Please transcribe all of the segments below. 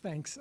Thanks.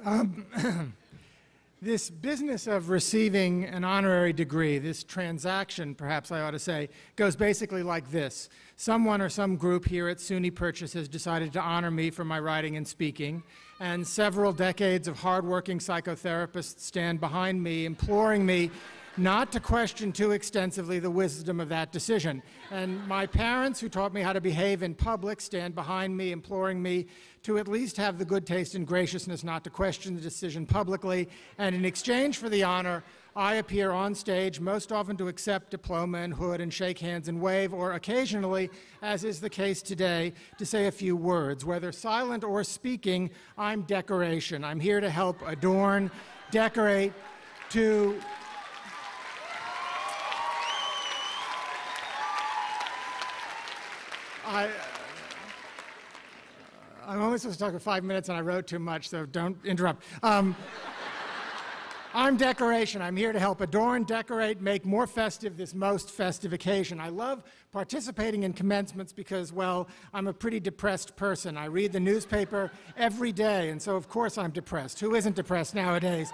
This business of receiving an honorary degree, this transaction, perhaps I ought to say, goes basically like this. Someone or some group here at SUNY Purchase has decided to honor me for my writing and speaking, and several decades of hardworking psychotherapists stand behind me, imploring me not to question too extensively the wisdom of that decision. And my parents, who taught me how to behave in public, stand behind me, imploring me to at least have the good taste and graciousness not to question the decision publicly. And in exchange for the honor, I appear on stage, most often to accept diploma and hood and shake hands and wave, or occasionally, as is the case today, to say a few words. Whether silent or speaking, I'm decoration. I'm here to help adorn, decorate, to I'm only supposed to talk for 5 minutes, and I wrote too much, so don't interrupt. I'm decoration. I'm here to help adorn, decorate, make more festive this most festive occasion. I love participating in commencements because, well, I'm a pretty depressed person. I read the newspaper every day, and so of course I'm depressed. Who isn't depressed nowadays?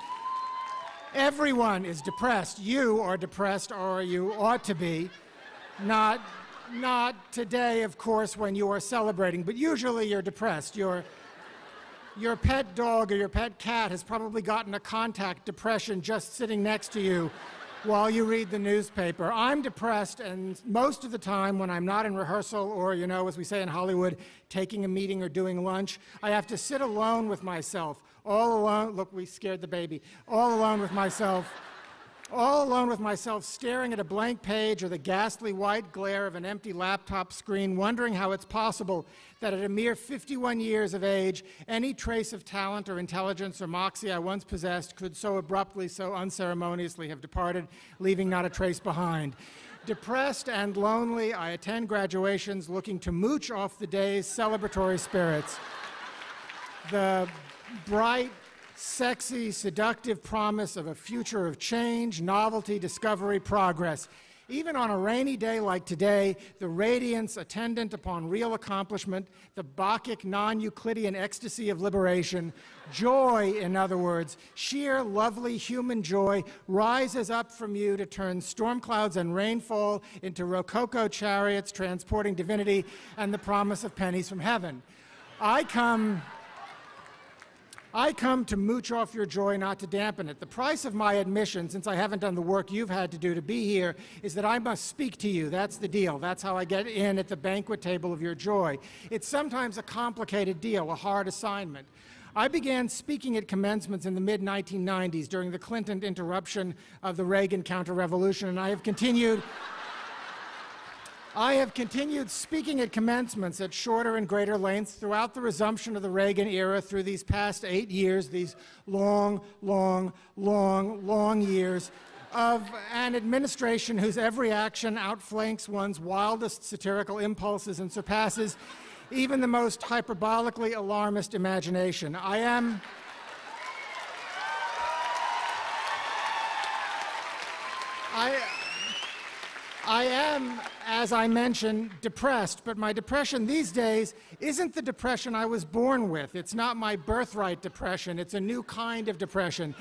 Everyone is depressed. You are depressed, or you ought to be. Not today, of course, when you are celebrating, but usually you're depressed. Your pet dog or your pet cat has probably gotten a contact depression just sitting next to you while you read the newspaper. I'm depressed, and most of the time when I'm not in rehearsal or, you know, as we say in Hollywood, taking a meeting or doing lunch, I have to sit alone with myself, all alone. Look, we scared the baby. All alone with myself. All alone with myself, staring at a blank page or the ghastly white glare of an empty laptop screen, wondering how it's possible that at a mere 51 years of age, any trace of talent or intelligence or moxie I once possessed could so abruptly, so unceremoniously have departed, leaving not a trace behind. Depressed and lonely, I attend graduations looking to mooch off the day's celebratory spirits. The bright, sexy, seductive promise of a future of change, novelty, discovery, progress. Even on a rainy day like today, the radiance attendant upon real accomplishment, the Bacchic non-Euclidean ecstasy of liberation, joy, in other words, sheer, lovely human joy rises up from you to turn storm clouds and rainfall into rococo chariots transporting divinity and the promise of pennies from heaven. I come to mooch off your joy, not to dampen it. The price of my admission, since I haven't done the work you've had to do to be here, is that I must speak to you. That's the deal. That's how I get in at the banquet table of your joy. It's sometimes a complicated deal, a hard assignment. I began speaking at commencements in the mid-1990s during the Clinton interruption of the Reagan counter-revolution, and I have continued speaking at commencements at shorter and greater lengths throughout the resumption of the Reagan era through these past 8 years, these long, long, long, long years of an administration whose every action outflanks one's wildest satirical impulses and surpasses even the most hyperbolically alarmist imagination. I am, as I mentioned, depressed, but my depression these days isn't the depression I was born with. It's not my birthright depression. It's a new kind of depression.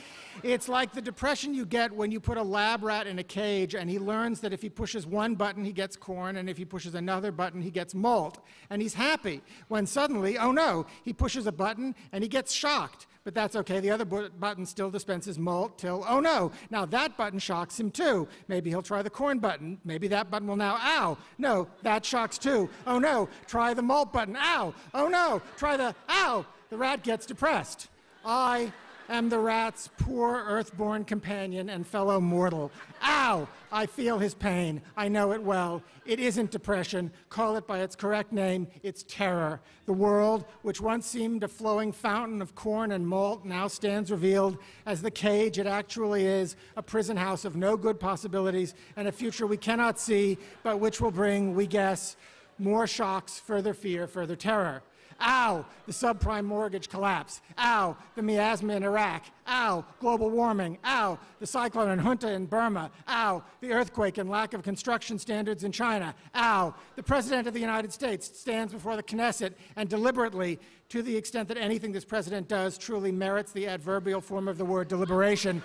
It's like the depression you get when you put a lab rat in a cage and he learns that if he pushes one button, he gets corn, and if he pushes another button, he gets malt. And he's happy when suddenly, oh no, he pushes a button and he gets shocked. But that's okay, the other button still dispenses malt till, oh no, now that button shocks him too. Maybe he'll try the corn button. Maybe that button will now, ow, no, that shocks too. Oh no, try the malt button, ow, oh no, try the, ow. The rat gets depressed. I am the rat's poor earth-born companion and fellow mortal. Ow! I feel his pain. I know it well. It isn't depression. Call it by its correct name. It's terror. The world, which once seemed a flowing fountain of corn and malt, now stands revealed as the cage it actually is, a prison house of no good possibilities and a future we cannot see, but which will bring, we guess, more shocks, further fear, further terror. Ow, the subprime mortgage collapse. Ow, the miasma in Iraq. Ow, global warming. Ow, the cyclone and junta in Burma. Ow, the earthquake and lack of construction standards in China. Ow, the President of the United States stands before the Knesset and deliberately, to the extent that anything this president does truly merits the adverbial form of the word deliberation,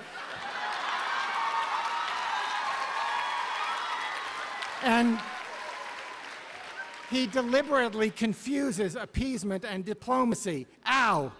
and he deliberately confuses appeasement and diplomacy. Ow!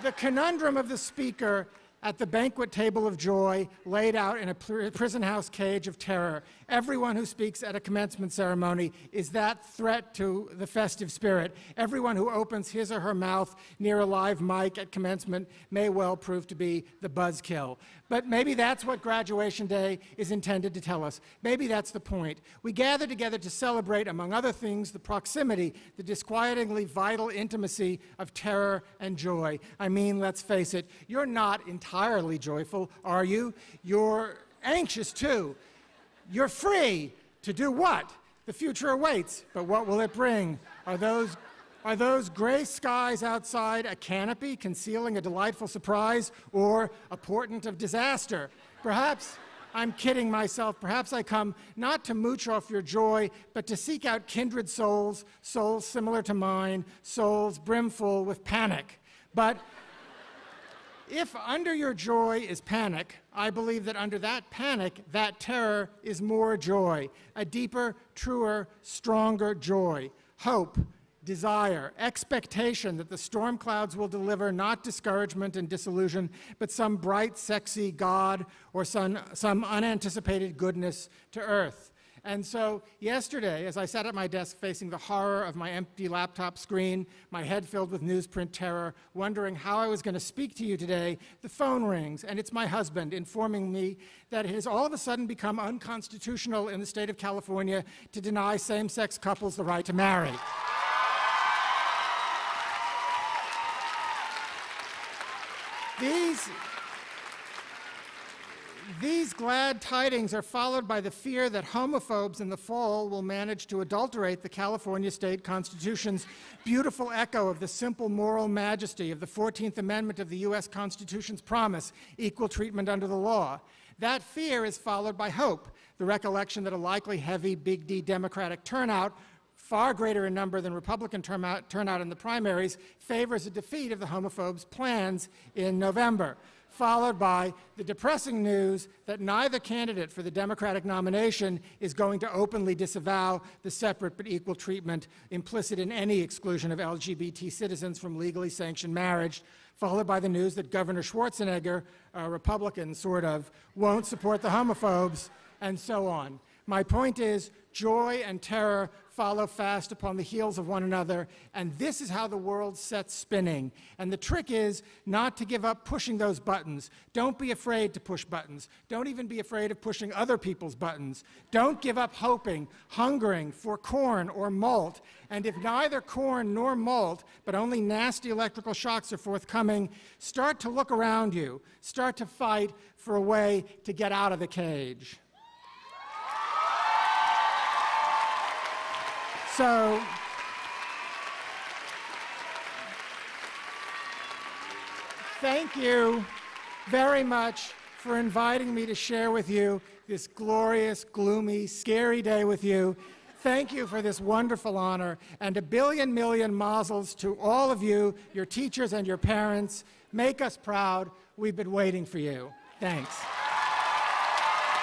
The conundrum of the speaker at the banquet table of joy laid out in a prison house cage of terror. Everyone who speaks at a commencement ceremony is that threat to the festive spirit. Everyone who opens his or her mouth near a live mic at commencement may well prove to be the buzzkill. But maybe that's what graduation day is intended to tell us. Maybe that's the point. We gather together to celebrate, among other things, the proximity, the disquietingly vital intimacy of terror and joy. I mean, let's face it, you're not entirely joyful, are you? You're anxious, too. You're free to do what? The future awaits, but what will it bring? Are those gray skies outside a canopy concealing a delightful surprise or a portent of disaster? Perhaps I'm kidding myself. Perhaps I come not to mooch off your joy, but to seek out kindred souls, souls similar to mine, souls brimful with panic. But if under your joy is panic, I believe that under that panic, that terror is more joy, a deeper, truer, stronger joy, hope, desire, expectation that the storm clouds will deliver not discouragement and disillusion, but some bright, sexy God or some unanticipated goodness to earth. And so yesterday, as I sat at my desk facing the horror of my empty laptop screen, my head filled with newsprint terror, wondering how I was going to speak to you today, the phone rings, and it's my husband informing me that it has all of a sudden become unconstitutional in the state of California to deny same-sex couples the right to marry. These glad tidings are followed by the fear that homophobes in the fall will manage to adulterate the California state constitution's beautiful echo of the simple moral majesty of the 14th Amendment of the U.S. Constitution's promise, equal treatment under the law. That fear is followed by hope, the recollection that a likely heavy, big D Democratic turnout, far greater in number than Republican turnout in the primaries, favors a defeat of the homophobes' plans in November, followed by the depressing news that neither candidate for the Democratic nomination is going to openly disavow the separate but equal treatment implicit in any exclusion of LGBT citizens from legally sanctioned marriage, followed by the news that Governor Schwarzenegger, a Republican sort of, won't support the homophobes, and so on. My point is, joy and terror follow fast upon the heels of one another, and this is how the world sets spinning. And the trick is not to give up pushing those buttons. Don't be afraid to push buttons. Don't even be afraid of pushing other people's buttons. Don't give up hoping, hungering for corn or malt. And if neither corn nor malt, but only nasty electrical shocks are forthcoming, start to look around you. Start to fight for a way to get out of the cage. So, thank you very much for inviting me to share with you this glorious, gloomy, scary day with you. Thank you for this wonderful honor, and a billion million mazzles to all of you, your teachers and your parents. Make us proud. We've been waiting for you. Thanks.